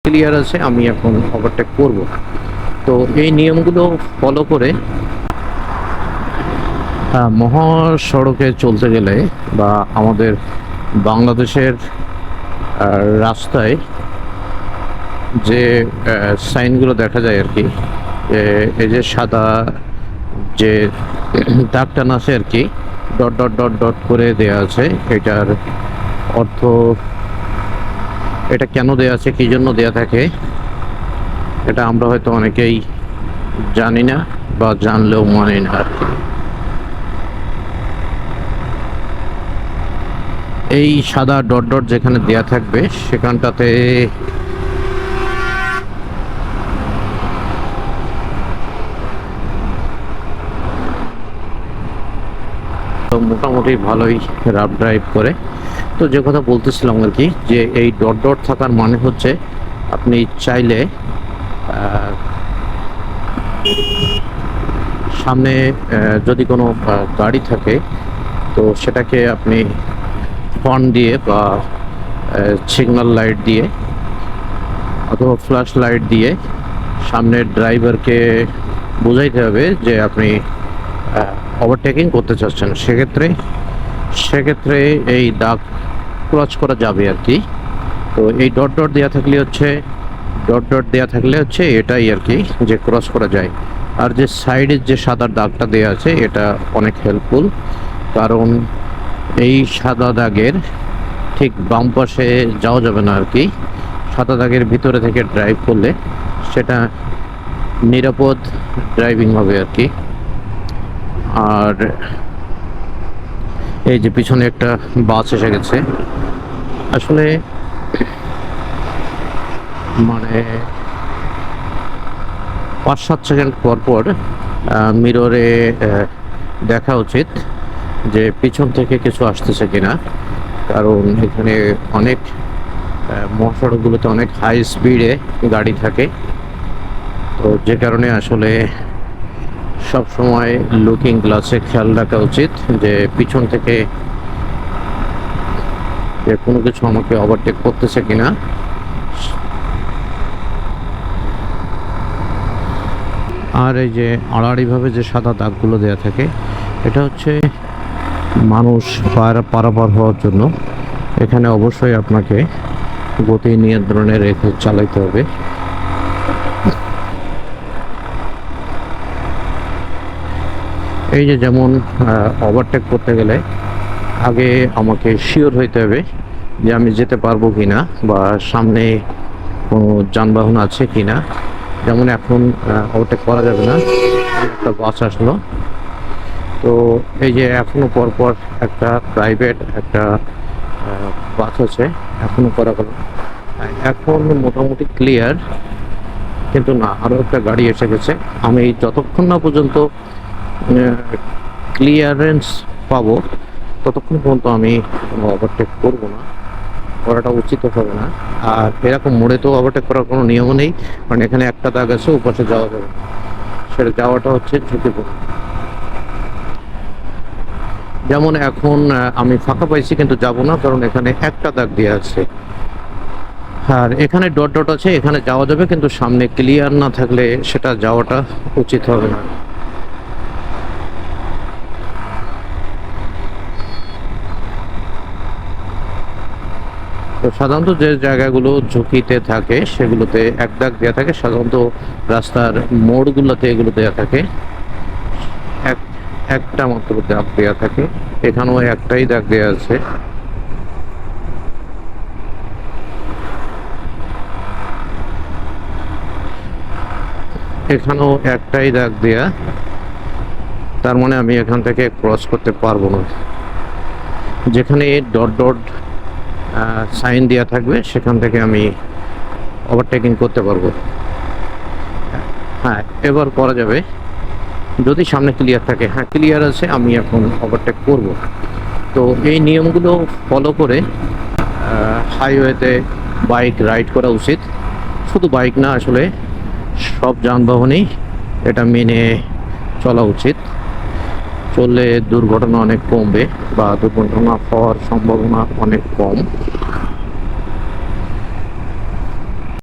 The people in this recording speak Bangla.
ক্লিয়ার আছে, আমি এখন ওভারটেক করব। তো এই নিয়মগুলো ফলো করে মহাসড়কে চলতে গেলে বা আমাদের বাংলাদেশের রাস্তায় যে সাইনগুলো দেখা যায় আর কি, এই যে সাদা যে দাগ টানা আছে আর কি, ডট ডট ডট ডট করে দেয়া আছে। এটার অর্থ, এটা কেন দেয়া আছে, কী জন্য দেয়া থাকে, এটা আমরা হয়তো অনেকেই জানি না বা জানলেও মানি না আর কি। এই সাদা ডট ডট যেখানে দেয়া থাকবে সেখানটাতে তো মোটামুটি ভালোই রাফ ড্রাইভ করে। তো যে কথা বলতেছিলাম আর কি, যে এই ডট ডট থাকার মানে হচ্ছে আপনি চাইলে সামনে যদি কোনো গাড়ি থাকে তো সেটাকে আপনি হর্ন দিয়ে বা সিগন্যাল লাইট দিয়ে অথবা ফ্ল্যাশ লাইট দিয়ে সামনের ড্রাইভারকে বোঝাইতে হবে যে আপনি ওভারটেকিং করতে চাচ্ছেন। সেক্ষেত্রে এই দাগ ক্রস করা যাবে আর কি। তো এই ডট ডট দেওয়া থাকলে হচ্ছে এটাই আর কি, যে ক্রস করা যায়। আর যে সাইডের যে সাদা দাগটা দেওয়া আছে এটা অনেক হেল্পফুল, কারণ এই সাদা দাগের ঠিক বাম পাশে যাওয়া যাবে না আর কি। সাদা দাগের ভিতরে থেকে ড্রাইভ করলে সেটা নিরাপদ ড্রাইভিং হবে আর কি। আর এই যে পিছনে একটা বাস এসে গেছে, আসলে মানে 5-7 সেকেন্ড পর পর মিররে দেখা উচিত যে পিছন থেকে কিছু আসতেছে কিনা, কারণ এখানে অনেক মহাসড়কগুলোতে অনেক হাই স্পিডে গাড়ি থাকে। তো যে কারণে আসলে সব সময় লুকিং গ্লাসে খেয়াল রাখা উচিত যে পিছন থেকে যে কোনো কিছু আমাকে ওভারটেক করতেছে কিনা। আর এই যে আড়াআড়িভাবে যে সাদা দাগগুলো দেওয়া থাকে, এটা হচ্ছে মানুষ পারাপার হওয়ার জন্য। এখানে অবশ্যই আপনাকে গতি নিয়ন্ত্রণে রেখে চালাইতে হবে। এই যে যেমন ওভারটেক করতে গেলে আগে আমাকে শিওর হইতে হবে যে আমি যেতে পারবো কিনা বা সামনে কোনো যানবাহন আছে কিনা। যেমন এখন ওভারটেক করা যাবে না, একটা বাস আসলো। তো এই যে এখনো পরপর একটা প্রাইভেট একটা বাস আছে, এখনো করা গেল। এখন মোটামুটি ক্লিয়ার, কিন্তু না, আরও একটা গাড়ি এসে গেছে। আমি যতক্ষণ না পর্যন্ত ক্লিয়ারেন্স পাবো ততক্ষণ পর্যন্ত আমি কোনো ওভারটেক করবো না, করাটা উচিত হবে না। আর এরকম মোড়ে তো ওভারটেক করার কোনো নিয়মও নেই, কারণ এখানে একটা দাগ আছে, ওপাশে যাওয়া যাবে না। সেটা যাওয়াটা হচ্ছে ঝুঁকিপূর্ণ। যেমন এখন আমি ফাঁকা পাইছি কিন্তু যাব না, কারণ এখানে একটা দাগ দিয়ে আছে। আর এখানে ডট ডট আছে, এখানে যাওয়া যাবে, কিন্তু সামনে ক্লিয়ার না থাকলে সেটা যাওয়াটা উচিত হবে না। তো সাধারণত যে জায়গাগুলো ঝুঁকিতে থাকে সেগুলোতে এক দাগ দেওয়া থাকে, সাধারণত রাস্তার মোড়গুলোতে এগুলো দেওয়া থাকে। একটা মাত্র দাগ দেওয়া থাকে, এখানেও একটাই দাগ দেওয়া আছে। এখানেও একটাই দাগ দেয়া, তার মানে আমি এখান থেকে ক্রস করতে পারবো না। যেখানে ডট ডট সাইন দেওয়া থাকবে সেখান থেকে আমি ওভারটেকিং করতে পারবো। হ্যাঁ, এবার করা যাবে যদি সামনে ক্লিয়ার থাকে। হ্যাঁ, ক্লিয়ার আছে, আমি এখন ওভারটেক করব। তো এই নিয়মগুলো ফলো করে হাইওয়েতে বাইক রাইড করা উচিত। শুধু বাইক না, আসলে সব যানবাহনেই এটা মেনে চলা উচিত। চললে দুর্ঘটনা অনেক কমবে বা দুর্ঘটনা হওয়ার সম্ভাবনা অনেক কম।